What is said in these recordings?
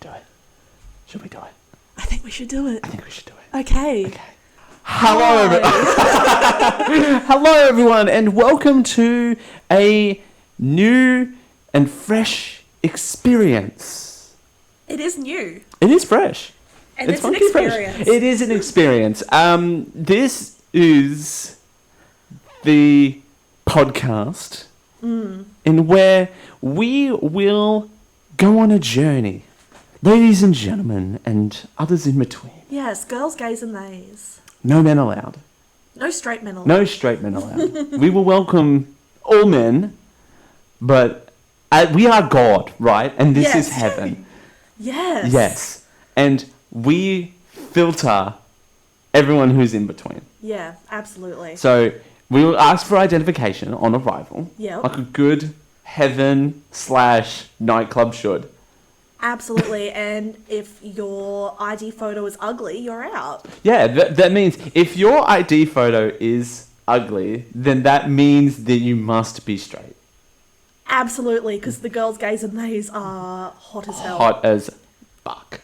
Do it. Should we do it? I think we should do it. I think we should do it. Okay. Hello, Hello, everyone, and welcome to a new and fresh experience. It is new. It is fresh. And it's an experience. Fresh. It is an experience. This is the podcast in where we will go on a journey. Ladies and gentlemen, and others in between. Yes, girls, gays, and theys. No men allowed. No straight men allowed. No straight men allowed. We will welcome all men, but we are God, right? And this is heaven. Yes. Yes. And we filter everyone who's in between. Yeah, absolutely. So we will ask for identification on arrival. Yeah. Like a good heaven/nightclub should. Absolutely. And if your ID photo is ugly, you're out. Yeah, that means if your ID photo is ugly, then that means that you must be straight. Absolutely, because the girls, gays, and theys are hot as hell. Hot as fuck.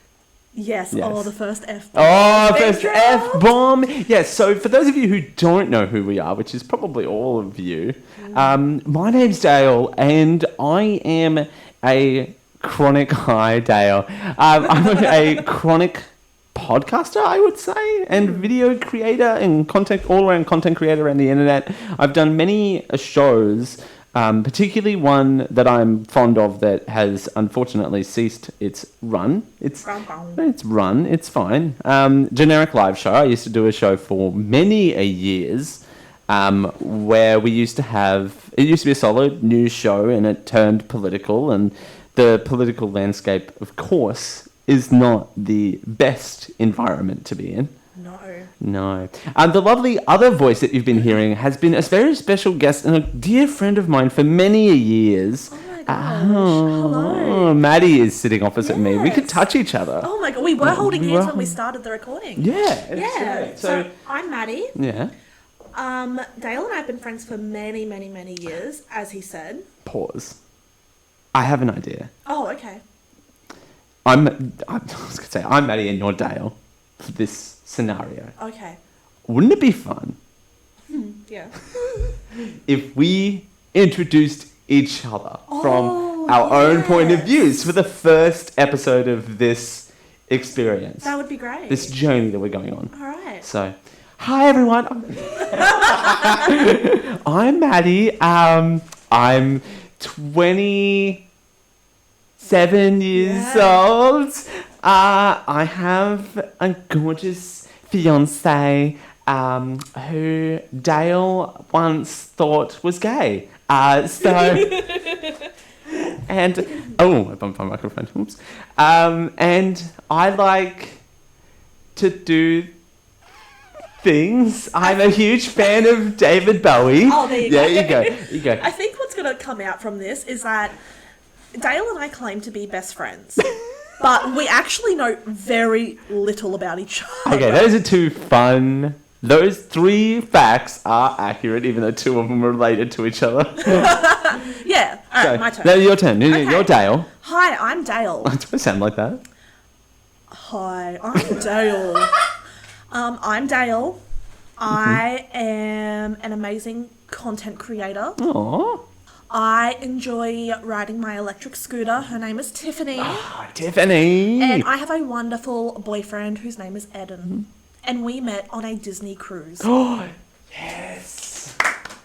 Yes. Oh, the first F-bomb. Oh, first F-bomb. Yes, so for those of you who don't know who we are, which is probably all of you, my name's Dale, and I am a chronic... Hi, Dale. I'm a chronic podcaster, I would say, and video creator and all-around content creator on the internet. I've done many shows, particularly one that I'm fond of that has unfortunately ceased its run. It's fine. Generic live show. I used to do a show for many years where we used to have... It used to be a solo news show and it turned political, and the political landscape, of course, is not the best environment to be in. No. The lovely other voice that you've been hearing has been a very special guest and a dear friend of mine for many years. Oh my gosh. Hello. Maddie is sitting opposite me. We could touch each other. Oh my god, we were holding hands when we started the recording. Yeah. So I'm Maddie. Yeah. Dale and I have been friends for many, many, many years, as he said. Pause. I have an idea. Oh, okay. I was going to say, I'm Maddie and you're Dale for this scenario. Okay. Wouldn't it be fun? Yeah. If we introduced each other from our own point of views for the first episode of this experience. That would be great. This journey that we're going on. All right. So, hi everyone. I'm Maddie. I'm 27 years old. I have a gorgeous fiance who Dale once thought was gay. And I bumped my microphone. Oops. And I like to do things. I'm a huge fan of David Bowie. Oh, there you go. You go. I think what's going to come out from this is that Dale and I claim to be best friends, but we actually know very little about each other. Okay, those are two fun. Those three facts are accurate, even though two of them are related to each other. Yeah. All right, my turn. No, your turn. Okay. You're Dale. Hi, I'm Dale. Do I sound like that? Hi, I'm Dale. I'm Dale. I am an amazing content creator. Aww. I enjoy riding my electric scooter. Her name is Tiffany. Tiffany. And I have a wonderful boyfriend whose name is Eden. And we met on a Disney cruise. Oh, yes.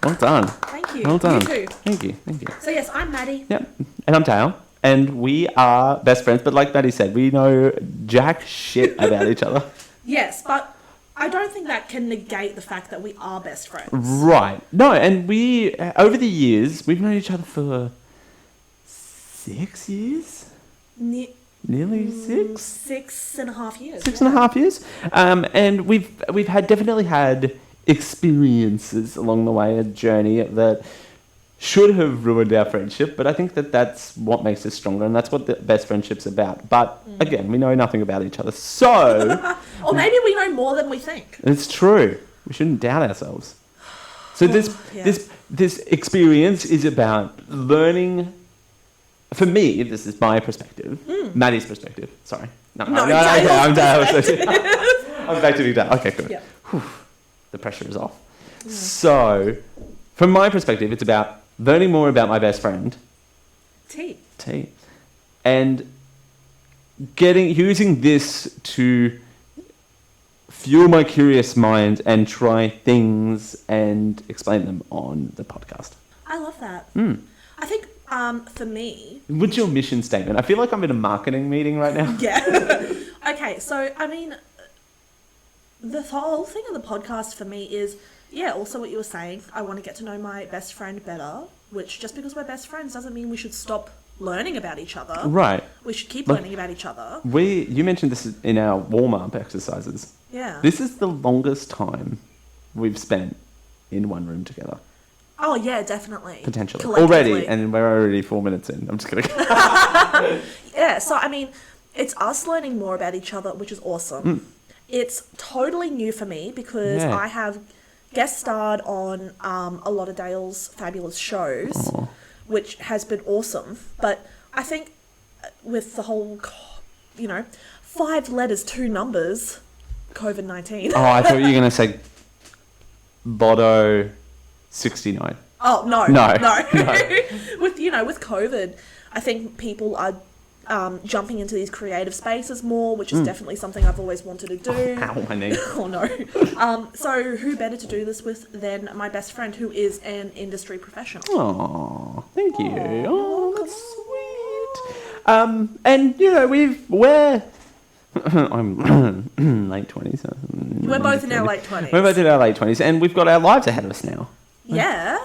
Well done. Thank you. Well done. You too. Thank you. So yes, I'm Maddie. Yep. And I'm Dale. And we are best friends. But like Maddie said, we know jack shit about each other. Yes, but I don't think that can negate the fact that we are best friends. Right. No, and we, over the years, we've known each other for 6 years? Nearly 6? 6.5 years. 6.5 years. And we've definitely had experiences along the way, a journey that should have ruined our friendship, but I think that's what makes us stronger, and that's what the best friendship's about. But again, we know nothing about each other, so... Or maybe we know more than we think. It's true. We shouldn't doubt ourselves. So this experience is about learning for me, this is my perspective, Maddie's perspective. Sorry. No, Dale's I'm Dale. perspective. I'm back to being Dale. Okay, good. Yeah. Whew, the pressure is off. So, from my perspective, it's about learning more about my best friend, T. and using this to fuel my curious mind and try things and explain them on the podcast. I love that. I think for me... What's your mission statement? I feel like I'm in a marketing meeting right now. Yeah. Okay, so, I mean, the whole thing of the podcast for me is, also what you were saying. I want to get to know my best friend better, which just because we're best friends doesn't mean we should stop learning about each other. Right. We should keep learning about each other. You mentioned this in our warm-up exercises. Yeah. This is the longest time we've spent in one room together. Oh, yeah, definitely. Potentially. Collectively. Already, and we're already 4 minutes in. I'm just kidding. Yeah, so, I mean, it's us learning more about each other, which is awesome. It's totally new for me because I have guest starred on a lot of Dale's fabulous shows, which has been awesome. But I think with the whole, 5 letters, 2 numbers, COVID-19. Oh, I thought you were going to say Bodo 69. Oh, no. No. With COVID, I think people are jumping into these creative spaces more, which is definitely something I've always wanted to do. Ow, my knee. Oh, no. So who better to do this with than my best friend, who is an industry professional? Oh, thank you. Oh, that's sweet. And, we're... I'm late 20s. We're both in our late 20s. We're both in our late 20s, and we've got our lives ahead of us now. Yeah.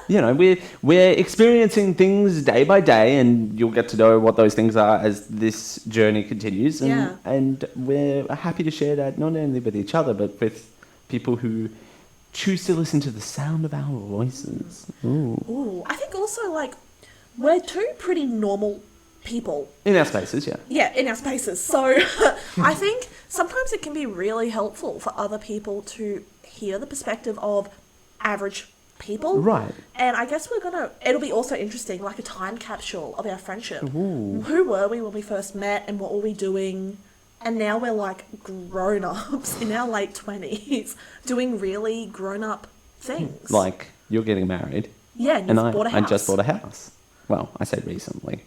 We're experiencing things day by day, and you'll get to know what those things are as this journey continues. And we're happy to share that not only with each other, but with people who choose to listen to the sound of our voices. Ooh. I think also, we're 2 pretty normal people. In our spaces, yeah. Yeah, in our spaces. So I think sometimes it can be really helpful for other people to hear the perspective of average people. Right. And I guess it'll be also interesting, like a time capsule of our friendship. Ooh. Who were we when we first met and what were we doing? And now we're grown-ups in our late 20s doing really grown-up things. Like, you're getting married. Yeah, and you've bought a house. I just bought a house. Well, I said recently.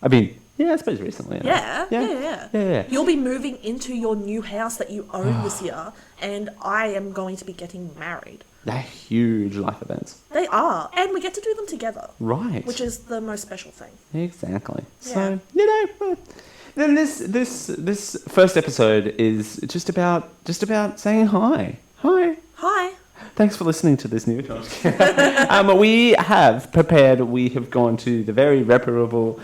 I mean, yeah, I suppose recently. Yeah. You'll be moving into your new house that you own this year, and I am going to be getting married. They're huge life events. They are. And we get to do them together. Right. Which is the most special thing. Exactly. Yeah. So, then this first episode is just about saying hi. Hi. Hi. Thanks for listening to this new we have gone to the very reputable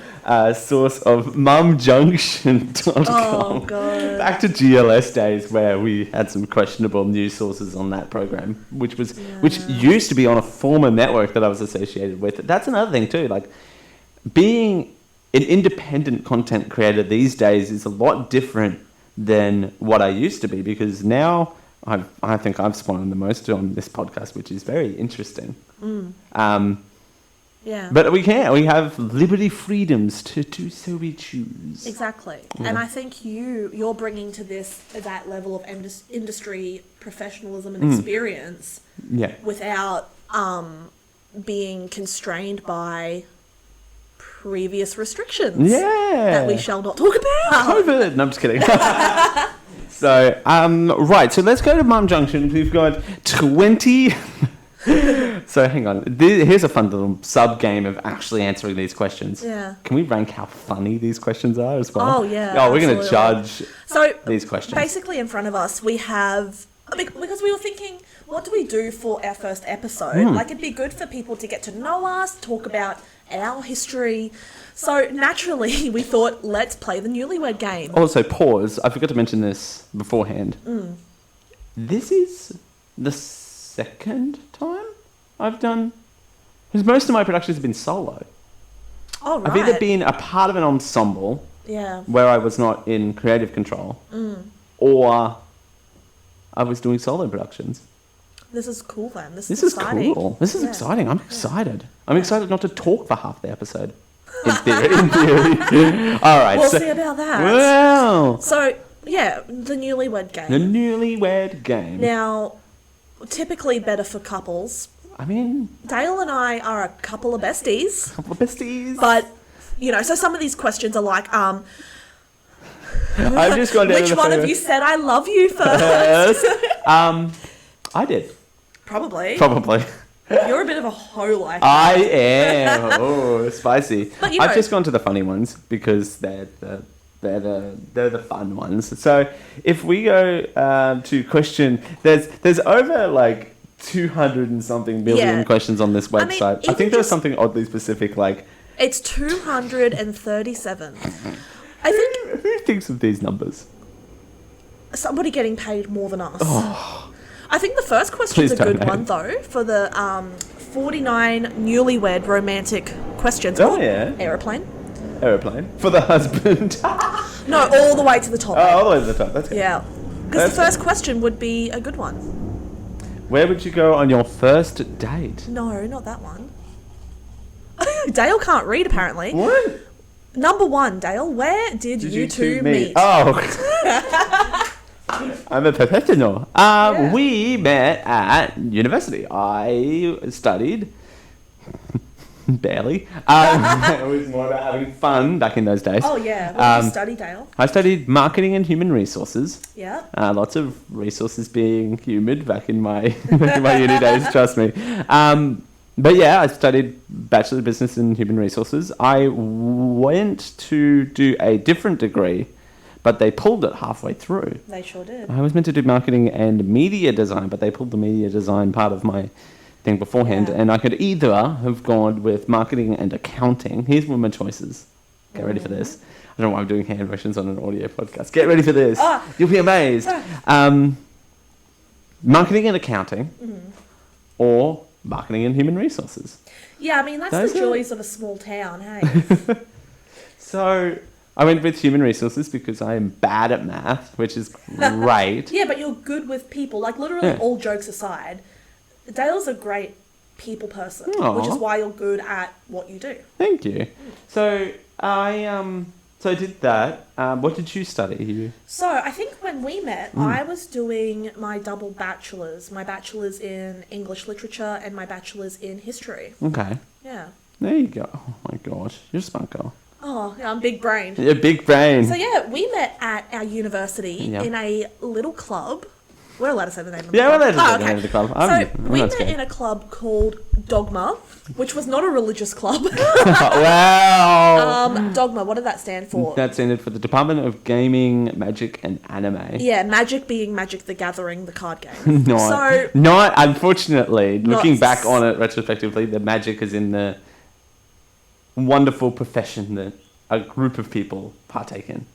source of mumjunction.com. Oh, God. Back to GLS days where we had some questionable news sources on that program, which used to be on a former network that I was associated with. That's another thing too. Like, being an independent content creator these days is a lot different than what I used to be, because now I think I've spoiled the most on this podcast, which is very interesting. Yeah. But we have liberty freedoms to do so we choose. Exactly. Yeah. And I think you're bringing to this that level of industry professionalism and experience without being constrained by previous restrictions that we shall not talk about. COVID. No, I'm just kidding. So, right, so let's go to Mum Junction. We've got 20... So, hang on. Here's a fun little sub-game of actually answering these questions. Yeah. Can we rank how funny these questions are as well? Oh, yeah. Oh, we're going to judge these questions. Basically, in front of us, we have... Because we were thinking, what do we do for our first episode? Like, it'd be good for people to get to know us, talk about our history... So, naturally, we thought, let's play the newlywed game. Also, pause. I forgot to mention this beforehand. This is the second time I've done... Because most of my productions have been solo. Oh, right. I've either been a part of an ensemble... where I was not in creative control... or I was doing solo productions. This is cool, then. This is exciting. Cool. This is exciting. I'm excited. I'm excited not to talk for half the episode. In theory. All right. We'll see about that. Well. So, yeah, the newlywed game. The newlywed game. Now, typically better for couples. I mean, Dale and I are a couple of besties. But, so some of these questions are like, I've just gone down which to the one of you said I love you first? I did. Probably. You're a bit of a hoe like I am. Oh, spicy. But, I've just gone to the funny ones because they're the fun ones. So if we go to question, there's over like 200 and something million questions on this website. I think there's something oddly specific like. It's 237. I think. Who thinks of these numbers? Somebody getting paid more than us. I think the first question's a good one, though, for the 49 newlywed romantic questions. Oh, yeah. Aeroplane. For the husband. No, all the way to the top. Oh, all the way to the top. That's good. Yeah. Because the first question would be a good one. Where would you go on your first date? No, not that one. Dale can't read, apparently. What? Number 1, Dale, where did you two meet? Oh. I'm a professional. We met at university. I studied barely. It was more about having fun back in those days. Oh yeah. What did you study, Dale? I studied marketing and human resources. Yeah. Lots of resources being humoured back in my uni days. Trust me. But yeah, I studied Bachelor of Business in Human Resources. I went to do a different degree, but they pulled it halfway through. They sure did. I was meant to do marketing and media design, but they pulled the media design part of my thing beforehand, and I could either have gone with marketing and accounting. Here's one of my choices. Get ready for this. I don't know why I'm doing hand motions on an audio podcast. Get ready for this. You'll be amazed. Marketing and accounting, or marketing and human resources. Yeah, I mean, that's the joys of a small town, hey? So I went with human resources because I am bad at math, which is great. Yeah, but you're good with people. Like, literally, all jokes aside, Dale's a great people person, which is why you're good at what you do. Thank you. So I did that. What did you study? So I think when we met, I was doing my double bachelors. My bachelor's in English literature and my bachelor's in history. Okay. Yeah. There you go. Oh my gosh, you're a smart girl. Oh, yeah, I'm big brained. You're big brain. So yeah, we met at our university in a little club. We're allowed to say the name of the club. Yeah, we're allowed to say the name of the club. We met in a club called Dogma, which was not a religious club. Wow. Dogma, what did that stand for? That standard for the Department of Gaming, Magic and Anime. Yeah, Magic being Magic the Gathering, the card game. Not unfortunately, looking back on it retrospectively, the magic is in the wonderful profession that a group of people partake in.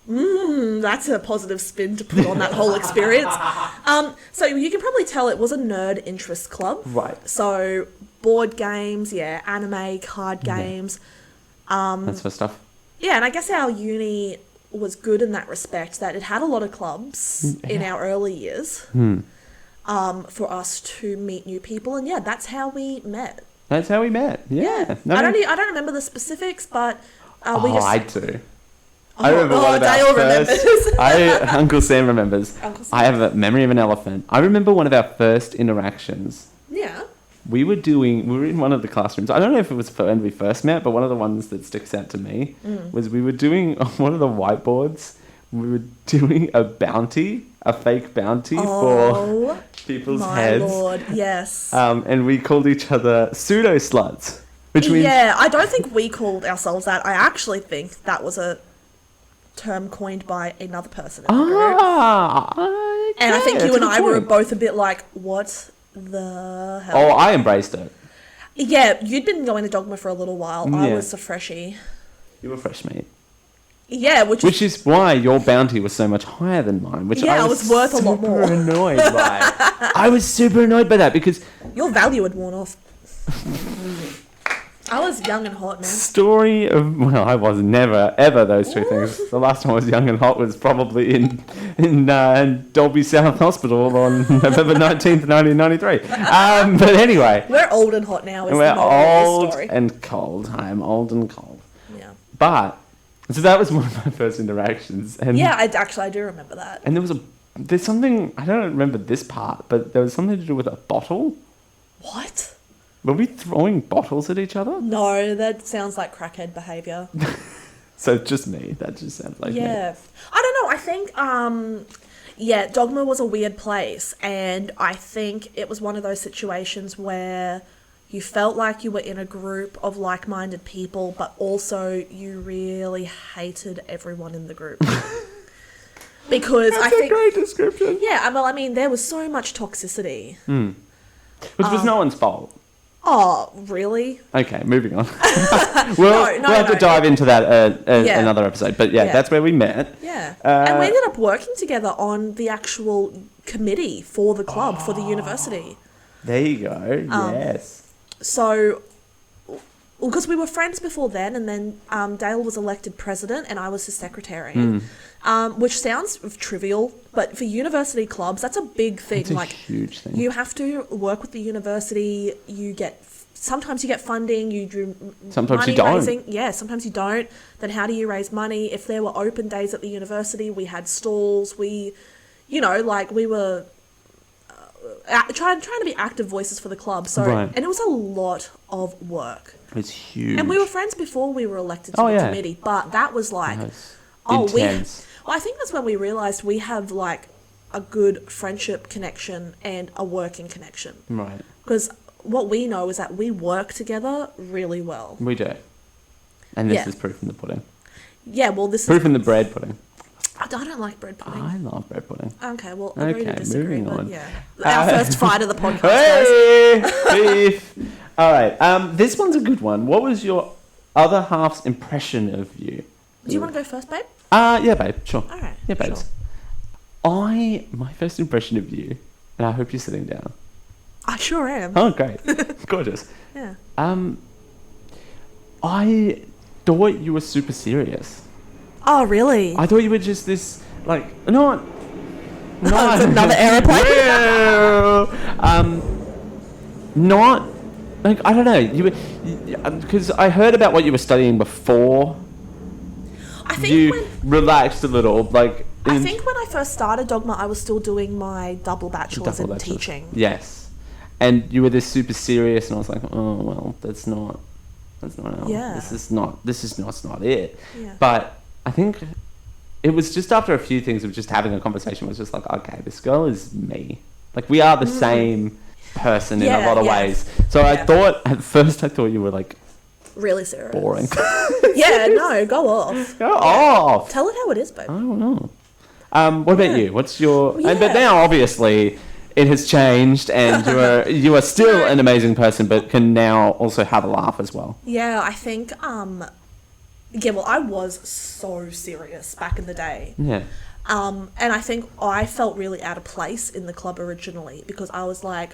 That's a positive spin to put on that whole experience. So you can probably tell it was a nerd interest club. Right. So board games, anime, card games. That sort of stuff. Yeah, and I guess our uni was good in that respect, that it had a lot of clubs in our early years for us to meet new people. And that's how we met. That's how we met. Yeah. I don't remember the specifics, but I do. I remember one of our first. Uncle Sam remembers. I have a memory of an elephant. I remember one of our first interactions. Yeah. We were in one of the classrooms. I don't know if it was when we first met, but one of the ones that sticks out to me was we were doing on one of the whiteboards. We were doing a fake bounty for people's heads. Oh my lord! Yes. And we called each other pseudo sluts, which means I don't think we called ourselves that. I actually think that was a term coined by another person in the group. Okay, and I think you and I were both a bit like, what the hell? Oh, I embraced it. Yeah, you'd been going to Dogma for a little while. I was a freshie. You were fresh, mate. Yeah, which is why your bounty was so much higher than mine, which I was worth a lot more. Annoyed by. I was super annoyed by that because your value had worn off. I was young and hot, man. I was never, ever those two things. The last time I was young and hot was probably in Dolby South Hospital on November 19th, 1993. But anyway. We're old and hot now. We're old and cold. I am old and cold. But so that was one of my first interactions. And Yeah, I do remember that. And there's something, I don't remember this part, but there was something to do with a bottle. What? Were we throwing bottles at each other? No, that sounds like crackhead behaviour. So just me. That just sounds like me. Yeah. I don't know. I think, yeah, Dogma was a weird place. And I think it was one of those situations where you felt like you were in a group of like-minded people, but also you really hated everyone in the group. Because That's I think... a great description. Yeah, well, I mean, there was so much toxicity. Which was no one's fault. Oh, really? Okay, moving on. we'll have to dive into that another episode. But yeah, that's where we met. Yeah. And we ended up working together on the actual committee for the club, for the university. There you go. Yes. So, because we were friends before then, and then Dale was elected president and I was his secretary. Which sounds trivial, but for university clubs, that's a big thing. It's a huge thing. You have to work with the university. Sometimes you get funding. You do sometimes money you don't. raising. Yeah, sometimes you don't. Then how do you raise money? If there were open days at the university, we had stalls. We were trying to be active voices for the club. So, and it was a lot of work. It's huge. And we were friends before we were elected to the committee, but that was like. Intense. I think that's when we realised we have like a good friendship connection and a working connection. Right. Because what we know is that we work together really well. We do. And this is proof in the pudding. Yeah, well, this proof in the bread pudding. I don't like bread pudding. I love bread pudding. Okay, well, agree to disagree. Moving on. Yeah. Our first fight of the podcast, hey, beef. All right. This one's a good one. What was your other half's impression of you? Do you want to go first, babe? Yeah, babe. Sure. All right. Yeah, babes. Sure. My first impression of you, and I hope you're sitting down. I sure am. Oh, great. Gorgeous. Yeah. I thought you were super serious. Oh, really? I thought you were just this, like, not another aeroplane? Not, like, I don't know. You were, because I heard about what you were studying before. I think you relaxed a little, like. I think when I first started Dogma, I was still doing my double bachelor's in teaching. Yes, and you were this super serious, and I was like, oh well, that's not. Yeah. This is not it. Yeah. But I think it was just after a few things of just having a conversation. It was just like, okay, this girl is me. Like we are the same person in a lot of ways. So I thought at first you were like. Really serious. Boring. Yeah, no, go off. Go off. Tell it how it is, babe. I don't know. What about you? What's your... Yeah. But now, obviously, it has changed and you are still an amazing person, but can now also have a laugh as well. Yeah, I think... I was so serious back in the day. Yeah. And I think I felt really out of place in the club originally because I was like...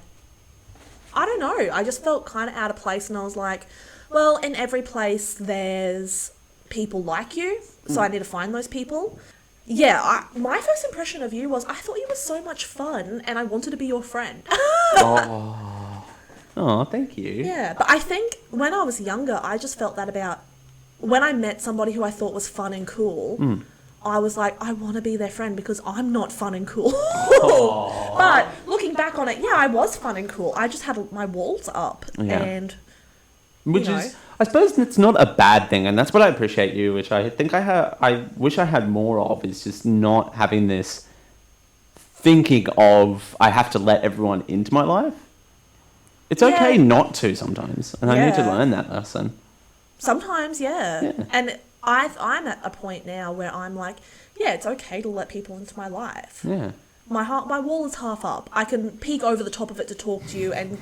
I don't know. I just felt kind of out of place and I was like... Well, in every place, there's people like you, so I need to find those people. Yeah, my first impression of you was I thought you were so much fun, and I wanted to be your friend. Oh, thank you. Yeah, but I think when I was younger, I just felt that about when I met somebody who I thought was fun and cool. I was like, I want to be their friend because I'm not fun and cool. But looking back on it, yeah, I was fun and cool. I just had my walls up and... Which is, I suppose it's not a bad thing, and that's what I appreciate you, which I think I wish I had more of, is just not having this thinking of, I have to let everyone into my life. It's okay not to sometimes, and I need to learn that lesson. Sometimes, yeah. And I'm at a point now where I'm like, yeah, it's okay to let people into my life. Yeah. My wall is half up. I can peek over the top of it to talk to you and,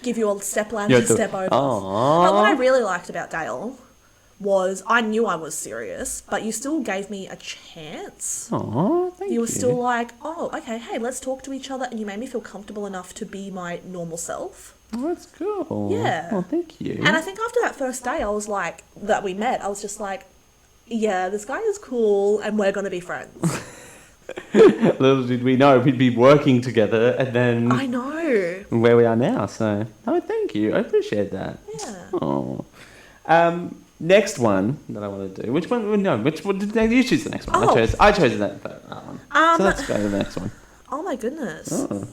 give you a step ladder to step over. But what I really liked about Dale was I knew I was serious, but you still gave me a chance. Oh, thank you. You were still like, oh, okay, hey, let's talk to each other, and you made me feel comfortable enough to be my normal self. Oh, that's cool. Yeah. Oh, thank you. And I think after that first day, I was like, that we met, I was just like, yeah, this guy is cool, and we're going to be friends. Little did we know we'd be working together, and then I know where we are now. So, thank you. I appreciate that. Yeah. Oh, next one that I want to do. Which one? No, which one did you choose the next one? Oh. I chose that one. So let's go to the next one. Oh my goodness. Oh.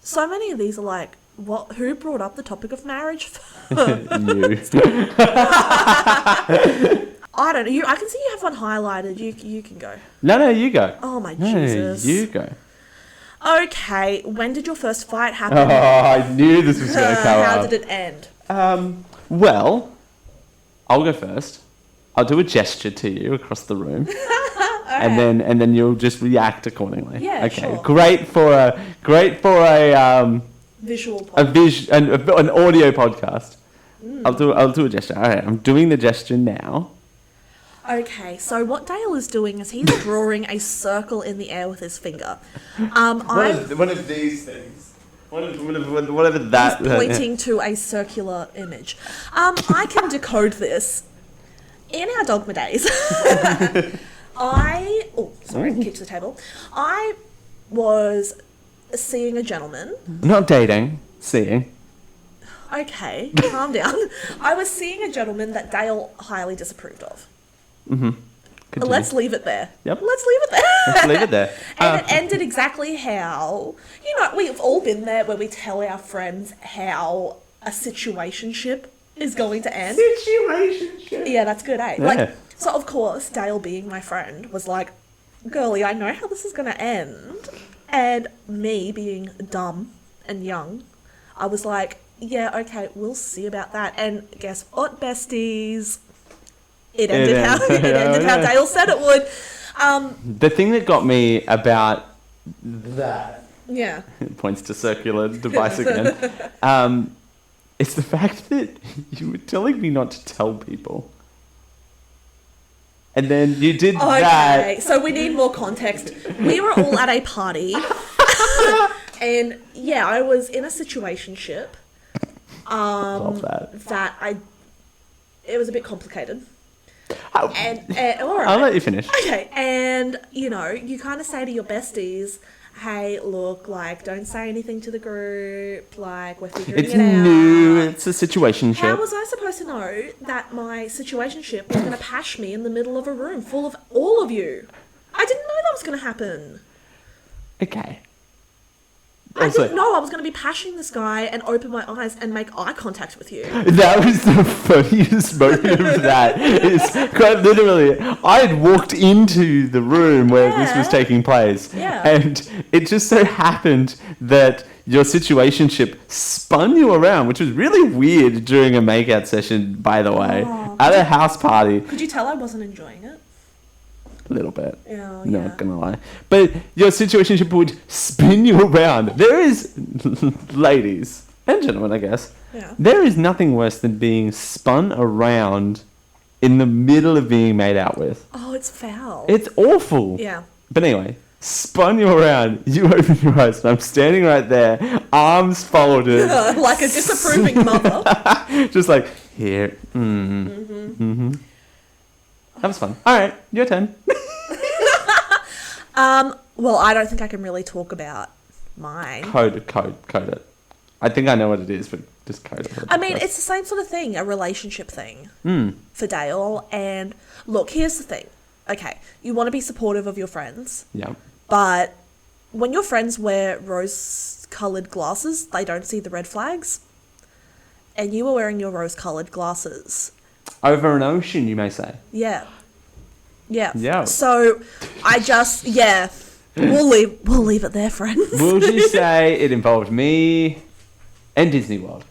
So many of these are like, what? Who brought up the topic of marriage? You. I don't know. I can see you have one highlighted. You can go. No, you go. Oh my No, Jesus. you go. Okay. When did your first fight happen? Oh, I knew this was going to come up. How did it end? Well, I'll go first. I'll do a gesture to you across the room, and then you'll just react accordingly. Yeah, okay. sure. Great for a Visual podcast. An audio podcast. I'll do a gesture. All right, I'm doing the gesture now. Okay, so what Dale is doing is he's drawing a circle in the air with his finger. One of these things. Whatever that. He's pointing to a circular image. I can decode this. In our dogma days, sorry, kicked the table. I was seeing a gentleman. Not dating, seeing. Okay, calm down. I was seeing a gentleman that Dale highly disapproved of. Continue. Let's leave it there. Yep. Let's leave it there. Let's leave it there. And it ended exactly how, we've all been there where we tell our friends how a situationship is going to end. Situationship. Yeah, that's good, eh? Yeah. So of course, Dale being my friend was like, girlie, I know how this is going to end. And me being dumb and young, I was like, yeah, okay, we'll see about that. And guess what, besties? It ended how Dale said it would. The thing that got me about that, Yeah. it points to circular device again, it's the fact that you were telling me not to tell people. And then you did that. Okay, so we need more context. We were all at a party. And yeah, I was in a situationship. Love that. It was a bit complicated. Oh, And all right. I'll let you finish. Okay, and you kind of say to your besties, hey, look, like, don't say anything to the group, like, we're figuring It's it out. new, it's a situationship. How was I supposed to know that my situationship was going to pash me in the middle of a room full of all of you? I didn't know that was going to happen. Okay. I didn't know I was going to be pashing this guy and open my eyes and make eye contact with you. That was the funniest moment of that. It's quite literally, I had walked into the room where this was taking place. Yeah. And it just so happened that your situationship spun you around, which was really weird during a makeout session, by the way, at a house party. Could you tell I wasn't enjoying it? A little bit. Yeah, Not gonna lie. But your situationship would spin you around. There is, ladies and gentlemen, I guess, there is nothing worse than being spun around in the middle of being made out with. Oh, it's foul. It's awful. Yeah. But anyway, spun you around, you open your eyes, and I'm standing right there, arms folded. Like a disapproving mother. Just like, here. That was fun. All right, your turn. Well, I don't think I can really talk about mine. Code it. I think I know what it is, but just code it. I mean, it's the same sort of thing, a relationship thing for Dale. And look, here's the thing. Okay, you want to be supportive of your friends. Yeah. But when your friends wear rose-coloured glasses, they don't see the red flags. And you were wearing your rose-coloured glasses. Over an ocean, you may say. Yeah. Yeah. Yeah. So I just, we'll leave it there, friends. We'll just say it involved me and Disney World.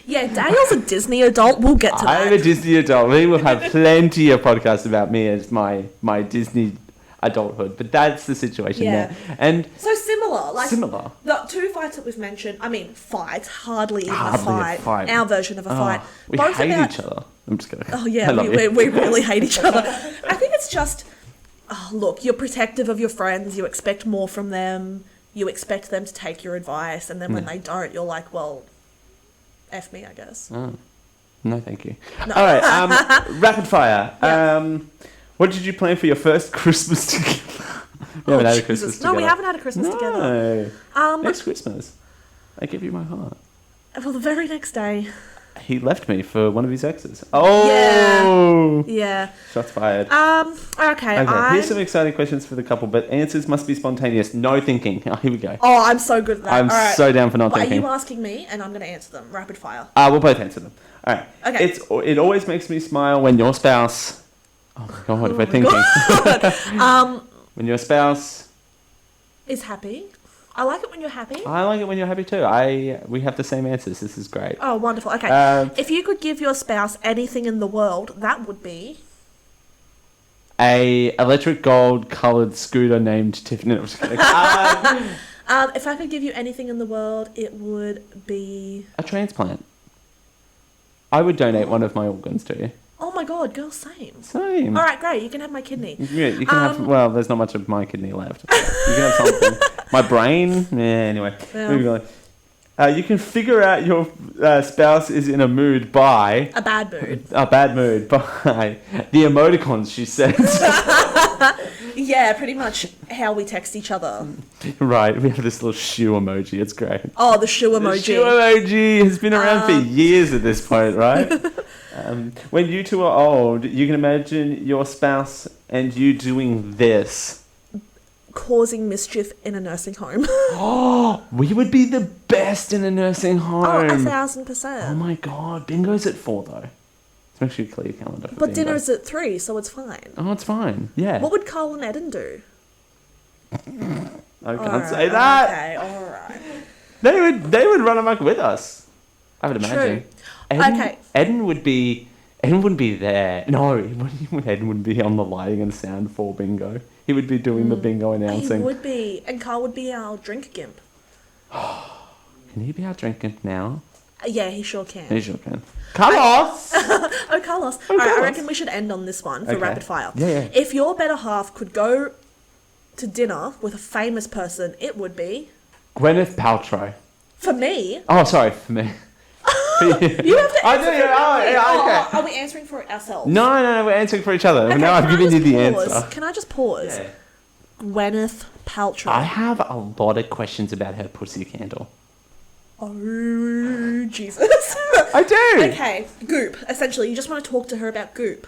Yeah, Daniel's a Disney adult. We'll get to that. I'm a Disney adult. We will have plenty of podcasts about me as my Disney adulthood, but that's the situation there. And so similar. Similar. The two fights that we've mentioned, I mean, fights, hardly even a fight. Our version of a fight. We Both hate about, each other. I'm just kidding. Oh, yeah, we really hate each other. I think it's just, look, you're protective of your friends. You expect more from them. You expect them to take your advice. And then when they don't, you're like, well, F me, I guess. Oh. No, thank you. No. All right, rapid fire. Yeah. What did you plan for your first Christmas together? We haven't had a Christmas together. No, we haven't had a Christmas together. Next Christmas, I give you my heart. Well, the very next day, He left me for one of his exes. Oh! Yeah. Shots fired. Okay. Here's some exciting questions for the couple, but answers must be spontaneous. No thinking. Oh, here we go. Oh, I'm so good at that. I'm All right. so down for not Are thinking. you asking me, and I'm going to answer them rapid fire? We'll both answer them. All right. Okay. It always makes me smile when your spouse... Oh, my God, we're thinking. When your spouse... Is happy. I like it when you're happy. I like it when you're happy too. We have the same answers. This is great. Oh, wonderful. Okay. If you could give your spouse anything in the world, that would be... A electric gold coloured scooter named Tiffany. I'm just kidding. If I could give you anything in the world, it would be... A transplant. I would donate one of my organs to you. Oh my God, girl, same. Same. All right, great. You can have my kidney. Yeah, you can have... Well, there's not much of my kidney left. You can have something. My brain? Yeah, anyway. Yeah. Moving on. You can figure out your spouse is in a mood by... A bad mood. A bad mood by the emoticons she sends. Yeah, pretty much how we text each other. Right, we have this little shoe emoji. It's great. Oh, the shoe emoji. The shoe emoji has been around for years at this point, right? When you two are old, you can imagine your spouse and you doing this. Causing mischief in a nursing home. Oh, we would be the best in a nursing home. Oh, 1,000%. Oh my God, bingo's at 4 though. So make sure you clear your calendar for But bingo. dinner's at 3, so it's fine. Oh, it's fine. Yeah. What would Carl and Eden do? I can't say that. Okay, alright. They would run amok with us. I would imagine. Okay. Eden wouldn't be there. No, Eden wouldn't be on the lighting and sound for bingo. He would be doing the bingo announcing. He would be. And Carl would be our drink gimp. Can he be out drinking now? Yeah, he sure can. He sure can. Carlos! Oh, Carlos. Alright, I reckon we should end on this one for Okay. rapid fire. Yeah. If your better half could go to dinner with a famous person, it would be... Gwyneth Paltrow. For me... Oh, sorry, for me. You have to answer I do, yeah, okay. Are we answering for ourselves? No, we're answering for each other. Okay, Now I've can I given you just the pause? answer. Can I just pause? Yeah. Gwyneth Paltrow. I have a lot of questions about her pussy candle. Oh, Jesus. I do! Okay, Goop. Essentially, you just want to talk to her about Goop.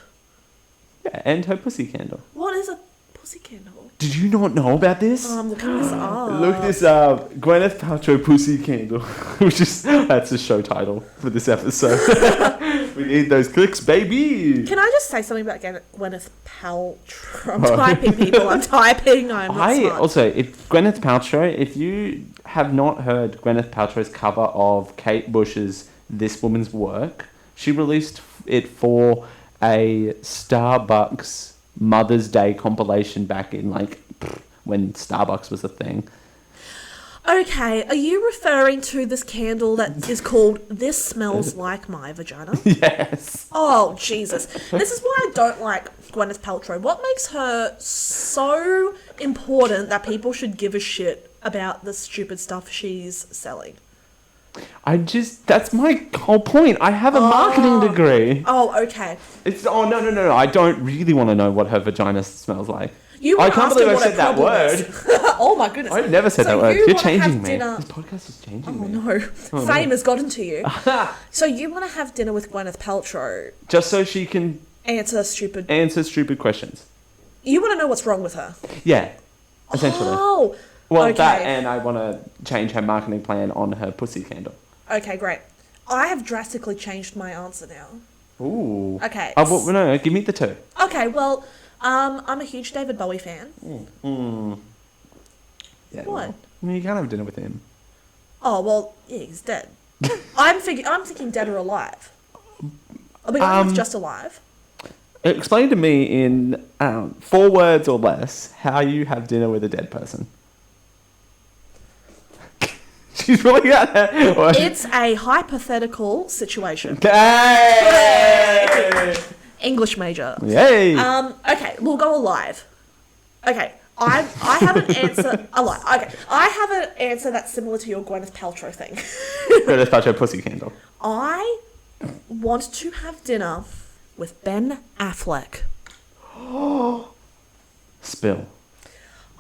Yeah, and her pussy candle. What is a pussy candle? Did you not know about this? I'm looking this up. Look this up. Gwyneth Paltrow pussy candle. That's a show title for this episode. We need those clicks, baby. Can I just say something about Gwyneth Paltrow? I'm typing, people. I'm typing. I'm not smart. Also, if Gwyneth Paltrow, if you have not heard Gwyneth Paltrow's cover of Kate Bush's This Woman's Work, she released it for a Starbucks Mother's Day compilation back in when Starbucks was a thing. Okay, are you referring to this candle that is called This Smells Like My Vagina? Yes. Oh, Jesus. This is why I don't like Gwyneth Paltrow. What makes her so important that people should give a shit about the stupid stuff she's selling? That's my whole point. I have a marketing degree. Oh, okay. No. I don't really want to know what her vagina smells like. I can't believe I said that word. Oh my goodness. I've never said that word. You're changing me. This podcast is changing me. Oh no. Fame has gotten to you. So you want to have dinner with Gwyneth Paltrow. Just so she can answer stupid questions. You want to know what's wrong with her? Yeah. Essentially. Oh. Well, okay. that, and I want to change her marketing plan on her pussy candle. Okay, great. I have drastically changed my answer now. Ooh. Okay. No, give me the 2. Okay, well, I'm a huge David Bowie fan. Yeah, what? Well, you can't have dinner with him. Oh, well, yeah, he's dead. I'm thinking dead or alive. Are we going with just alive? Explain to me in 4 words or less how you have dinner with a dead person. She's really got that. It's a hypothetical situation. Hey! English major. Yay! Okay, we'll go alive. Okay, I have an answer. Alive. Okay, I have an answer that's similar to your Gwyneth Paltrow thing. Gwyneth Paltrow pussy candle. I want to have dinner with Ben Affleck. Spill.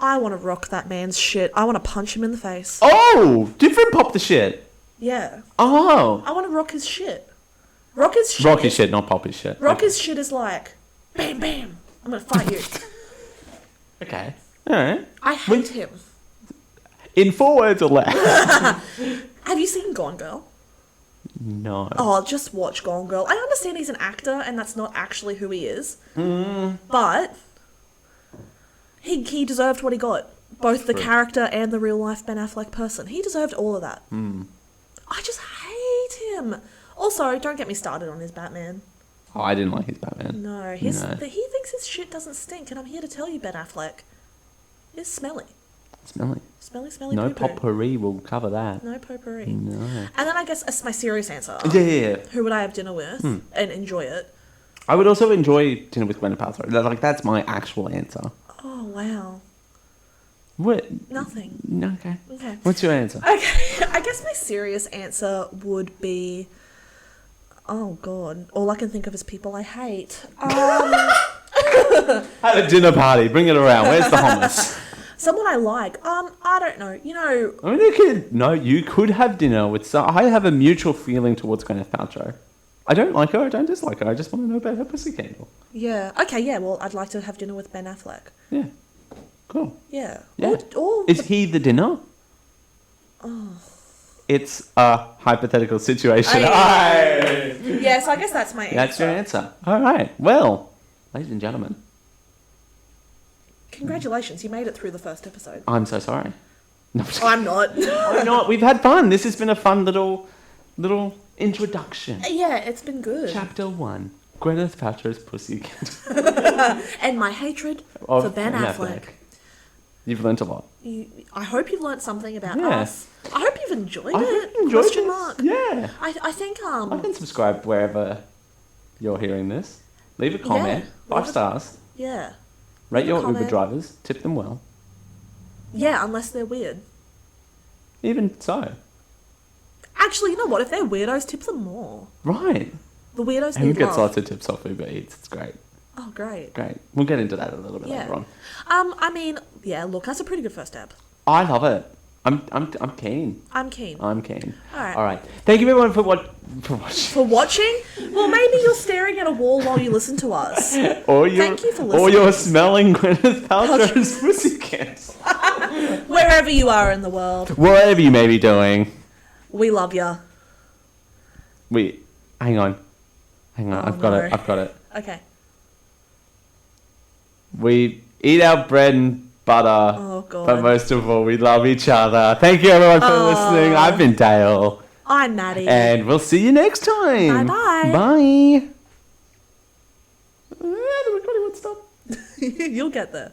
I want to rock that man's shit. I want to punch him in the face. Oh! Different pop the shit. Yeah. Oh. I want to rock his shit. Rocker's shit. Rocky shit, not Poppy shit. Rocker's shit is like, bam, bam, I'm gonna fight you. Okay. Alright. I hate him. In 4 words or less. Have you seen Gone Girl? No. Oh, just watch Gone Girl. I understand he's an actor and that's not actually who he is. But he deserved what he got. Both the character and the real life Ben Affleck person. He deserved all of that. I just hate him. Also, don't get me started on his Batman. Oh, I didn't like his Batman. No, he thinks his shit doesn't stink, and I'm here to tell you, Ben Affleck, it's smelly. Smelly. Smelly No poo-poo. potpourri will cover that. No potpourri. No. And then I guess that's my serious answer. Yeah. Who would I have dinner with and enjoy it? I would also enjoy dinner with Gwyneth Paltrow. Like, that's my actual answer. Oh, wow. What? Nothing. No, okay. Okay. What's your answer? Okay. I guess my serious answer would be... Oh, God. All I can think of is people I hate. Have a dinner party. Bring it around. Where's the hummus? Someone I like. I don't know. You know... I mean, you could have dinner with I have a mutual feeling towards Gwyneth Paltrow. I don't like her. I don't dislike her. I just want to know about her pussy candle. Yeah. Okay, yeah. Well, I'd like to have dinner with Ben Affleck. Yeah. Cool. Yeah. Yeah. Or Is he the dinner? Oh. It's a hypothetical situation. Yeah, so I guess that's my answer. That's your answer. All right. Well, ladies and gentlemen, congratulations, you made it through the first episode. I'm so sorry. No, I'm not. why not? We've had fun. This has been a fun little introduction. Yeah, it's been good. Chapter 1. Gwyneth Paltrow's pussy candle. And my hatred for Ben Affleck. You've learnt a lot. I hope you've learnt something about Yeah. us. I hope you've enjoyed I it. hope you enjoyed Question this. mark. Yeah. I think I can subscribe wherever you're hearing this. Leave a comment. Yeah, 5 stars. yeah. Rate Leave a your Uber comment. drivers. Tip them well. Yeah, unless they're weird. Even so. Actually, you know what? If they're weirdos, tip them more. Right. The weirdos Who need gets love. lots of tips off Uber Eats. It's great. Oh, great. Great. We'll get into that a little bit Yeah. later on. I mean, yeah. Look, that's a pretty good first step. I love it. I'm keen. I'm keen. I'm keen. All right. Thank you everyone for watching. For watching? Well, maybe you're staring at a wall while you listen to us. Or you're, Thank you for Or listening. you're smelling Gwyneth Paltrow's pussy cans. Wherever you are in the world, Whatever you may be doing. we love ya. Wait, hang on. Oh, I've got it. Okay. We eat our bread and butter. Oh, God. But most of all, we love each other. Thank you everyone for listening. I've been Dale. I'm Maddie. And we'll see you next time. Bye-bye. Bye. The recording won't stop. You'll get there.